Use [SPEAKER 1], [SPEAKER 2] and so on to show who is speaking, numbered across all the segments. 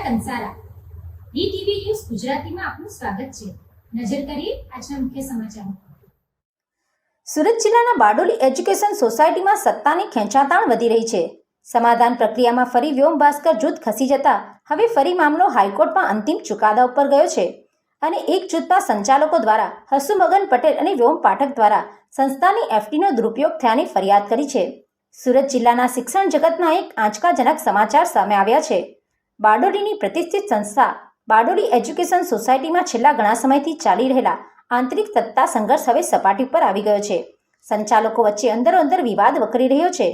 [SPEAKER 1] Kansara DTV news ગુજરાતીમાં આપનું સ્વાગત છે। નજર કરીએ આજના મુખ્ય સમાચારો।
[SPEAKER 2] સુરત જિલ્લાના બારડોલી એજ્યુકેશન સોસાયટીમાં સત્તાની ખેંચાતાણ વધી રહી છે। સમાધાન પ્રક્રિયામાં ફરી વ્યોમ ભાસ્કર જૂથ ખસી જતા હવે ફરી મામલો હાઈકોર્ટમાં અંતિમ ચુકાદા ઉપર ગયો છે અને એક જૂથના સંચાલકો દ્વારા હસુમગન પટેલ અને વ્યોમ પાઠક દ્વારા સંસ્થાની એફડીનો દુરુપયોગ થયાની ફરિયાદ કરી છે। સુરત જિલ્લાના શિક્ષણ જગતમાં એક આંચકાજનક સમાચાર સામે આવ્યા છે। બારડોલીની પ્રતિષ્ઠિત સંસ્થા બારડોલી એજ્યુકેશન સોસાયટીમાં છેલ્લા ઘણા સમયથી ચાલી રહેલા આંતરિક સત્તા સંઘર્ષ હવે સપાટી પર આવી ગયો છે। સંચાલકો વચ્ચે અંદરોઅંદર વિવાદ વકરી રહ્યો છે।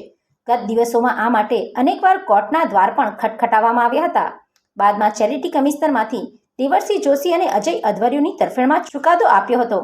[SPEAKER 2] ગત દિવસોમાં આ માટે અનેકવાર કોર્ટના દ્વાર પણ ખટખટાવવામાં આવ્યા હતા। બાદમાં ચેરિટી કમિશનરમાંથી દેવરસિંહ જોશી અને અજય અધવર્યુની તરફેણમાં ચુકાદો આપ્યો હતો।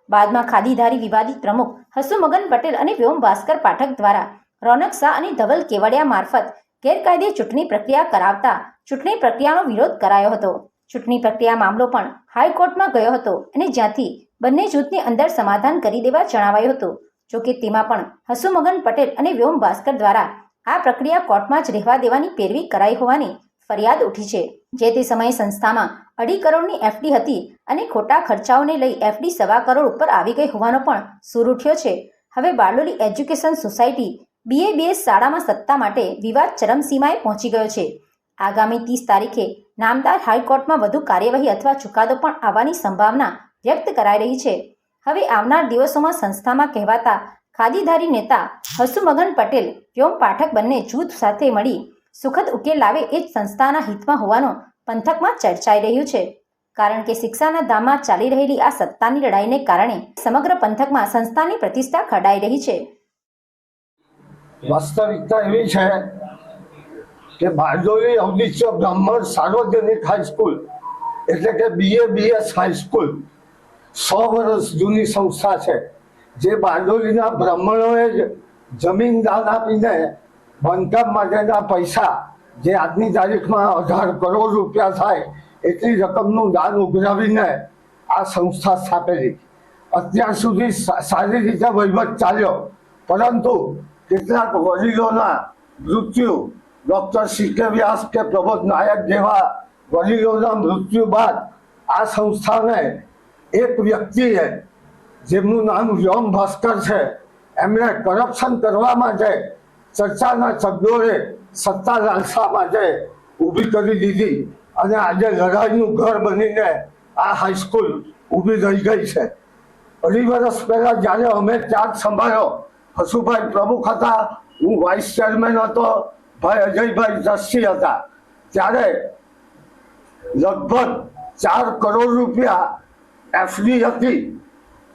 [SPEAKER 2] બાદમાં ખાદીધારી વિવાદિત પ્રમુખ હસુમગન પટેલ અને વ્યોમ ભાસ્કર પાઠક દ્વારા રોનક શાહ અને ધવલ કેવડિયા મારફત ગેરકાયદે ચૂંટણી પ્રક્રિયા કરાવતા ચૂંટણી પ્રક્રિયાનો વિરોધ કરાયો હતો। ચૂંટણી પ્રક્રિયા મામલો પણ હાઈકોર્ટમાં ગયો હતો અને જ્યાંથી બંને જૂથની અંદર સમાધાન કરી દેવા જણાવાયું હતું। જોકે તેમાં પણ હસુમગન પટેલ અને વ્યોમ ભાસ્કર દ્વારા આ પ્રક્રિયા કોર્ટમાં જ રહેવા દેવાની પેરવી કરાઈ હોવાની ફરિયાદ ઉઠી છે। જે તે સમયે સંસ્થામાં 2.5 કરોડની એફડી હતી અને ખોટા ખર્ચાઓને લઈ એફડી 1.25 કરોડ ઉપર આવી ગઈ હોવાનો પણ સૂર ઉઠ્યો છે। હવે બારડોલી એજ્યુકેશન સોસાયટી BABS શાળામાં સત્તા માટે વિવાદ ચરમસીમાએ પહોંચી ગયો છે। આગામી 30 તારીખે નામદાર હાઈકોર્ટમાં વધુ કાર્યવાહી અથવા ચુકાદો પણ આવવાની સંભાવના વ્યક્ત કરાઈ રહી છે। હવે આવનાર દિવસોમાં સંસ્થામાં કહેવાતા ખાદીધારી નેતા હસુમગન પટેલ વ્યોમ પાઠક બંને જૂથ સાથે મળી સુખદ ઉકેલ લાવે એ જ સંસ્થાના હિતમાં હોવાનું પંથકમાં ચર્ચાઈ રહ્યું છે। કારણ કે શિક્ષાના ધામમાં ચાલી રહેલી આ સત્તાની લડાઈને કારણે સમગ્ર પંથકમાં સંસ્થાની પ્રતિષ્ઠા ખરડાઈ રહી છે।
[SPEAKER 3] વાસ્તવિકતા એવી છે કે બારડોલી અવનીશ્વર બ્રાહ્મણ સાર્વજનિક હાઈસ્કૂલ એટલે કે BABS હાઈસ્કૂલ 100 વર્ષ જૂની સંસ્થા છે। જે બારડોલીના બ્રાહ્મણોએ જ જમીન દાન આપીને બાંધકામ માટેના પૈસા જે આજની તારીખમાં 18 કરોડ રૂપિયા થાય એટલી રકમનું દાન ઉઘરાવીને આ સંસ્થા સ્થાપેલી। અત્યાર સુધી સારી રીતે વહીવટ ચાલ્યો, પરંતુ કેટલાક વડીલોના મૃત્યુ, ડૉક્ટર CK વ્યાસ કે પ્રબોધ નાયક જેવા વડીલોના મૃત્યુ બાદ આ સંસ્થાને એક વ્યક્તિએ, જેમનું નામ વ્યોમ ભાસ્કર છે, એમણે કરપ્શન કરવા માટે ચર્ચાના શબ્દોએ સત્તા લાલસા માટે ઊભી કરી દીધી અને આજે લડાઈનું ઘર બનીને આ હાઈસ્કૂલ ઊભી રહી ગઈ છે। 2.5 વર્ષ પહેલાં જ્યારે અમે ચાર્જ સંભાળ્યો, હસુભાઈ પ્રમુખ હતા, હું વાઇસ ચેરમેન હતો, ભાઈ અજયભાઈ ટ્રસ્ટી હતા, ત્યારે લગભગ 4 કરોડ રૂપિયા એફડી હતી।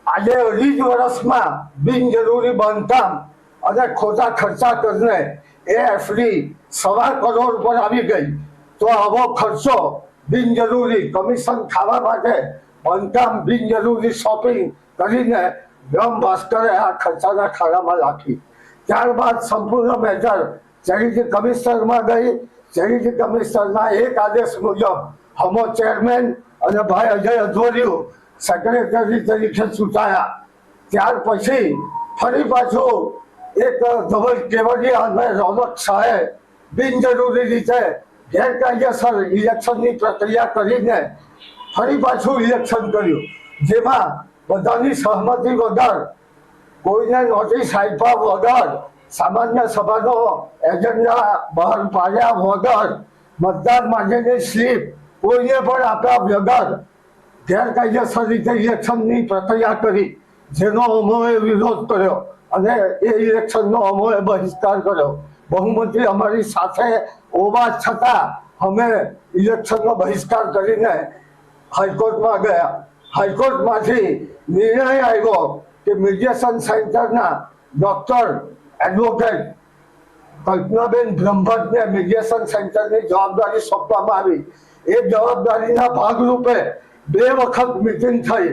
[SPEAKER 3] આજે 2.5 વર્ષમાં બિનજરૂરી બાંધકામ અને ખોટા ખર્ચા કરીને એ એફડી 1.25 કરોડ પર આવી ગઈ। તો આવો ખર્ચો બિનજરૂરી કમિશન ખાવા માટે બાંધકામ બિનજરૂરી શોપિંગ કરીને વ્યોમ ભાસ્કરે આ ખર્ચાના ખાડામાં રાખી। ત્યારબાદ સંપૂર્ણ મેટર ચેરિટી કમિશનરમાં ગઈ। ચેરિટી કમિશનરના એક આદેશ મુજબ હમો ચેરમેન અને ભાઈ અજય અધવર્યુ સેક્રેટરી તરીકે ચૂંટાયા। ત્યાર પછી ફરી પાછું એક ધવલ કેવડિયા અને રોનક શાહે બિનજરૂરી રીતે ગેરકાયદેસર ઇલેક્શનની પ્રક્રિયા કરીને ફરી પાછું ઇલેક્શન કર્યું, જેમાં બધાની સહમતિ વગર, કોઈને નોટિસ આપ્યા વગર, સામાન્ય સભાનો એજન્ડા બહાર પાડ્યા વગર, મતદાર માટેની સ્લીપ કોઈને પણ આપ્યા વગર ગેરકાયદેસર રીતે ઇલેક્શનની પ્રક્રિયા કરી, જેનો અમોએ વિરોધ કર્યો અને એ ઇલેક્શનનો અમોએ બહિષ્કાર કર્યો। બહુમતી અમારી સાથે હોવા છતાં અમે ઇલેક્શનનો બહિષ્કાર કરીને હાઈકોર્ટમાં ગયા। હાઈકોર્ટમાંથી નિર્ણય આવ્યો કે મીડિયેશન સેન્ટરના ડૉક્ટર એડવોકેટ કલ્પનાબેન બ્રહ્મભટ્ટને મીડિયેશન સેન્ટરની જવાબદારી સોંપવામાં આવી। એ જવાબદારીના ભાગરૂપે 2 વખત મિટિંગ થઈ।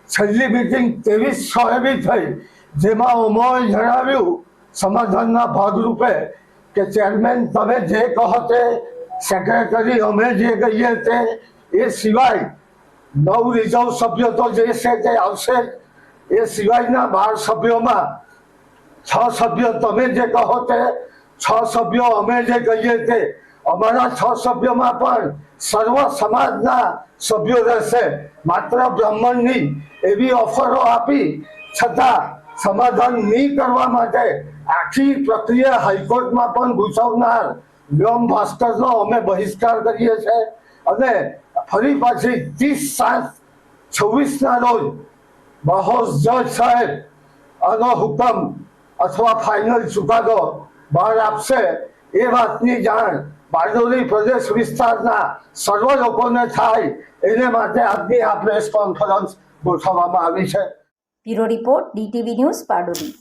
[SPEAKER 3] છેલ્લી મિટિંગ 23/6 થઈ, જેમાં અમોએ જણાવ્યું સમાધાનના ભાગરૂપે કે ચેરમેન તમે જે કહો તે, સેક્રેટરી અમે જે કહીએ તે, એ સિવાય 9 રિઝર્વ સભ્યો તો જે છે તે આવશે, એ સિવાયના 12 સભ્યોમાં 6 સભ્યો તમે જે કહો તે, 6 સભ્યો અમે જે કહીએ તે, અમારા 6 સભ્યોમાં પણ સર્વ સમાજના સભ્યો રહેશે. માત્ર બ્રાહ્મણની એવી ઓફરો આપી છતાં સમાધાન નહીં કરવા માટે આખી પ્રક્રિયા હાઈકોર્ટમાં પણ ગુસાવનાર વ્યોમ ભાસ્કરનો અમે બહિષ્કાર કરીએ છીએ અને ફરી પાછી 30/7/26 રોજ બહોશ જજ સાહેબ આનો હુકમ અથવા ફાઇનલ ચુકાદો બહાર આપશે એ વાતની જાણ બારડોલી પ્રદેશ વિસ્તારના સર્વ લોકોને થાય એને માટે આજની આ પ્રેસ કોન્ફરન્સ ગોઠવવામાં આવી છે.
[SPEAKER 2] Bureau report DTV news Bardoli.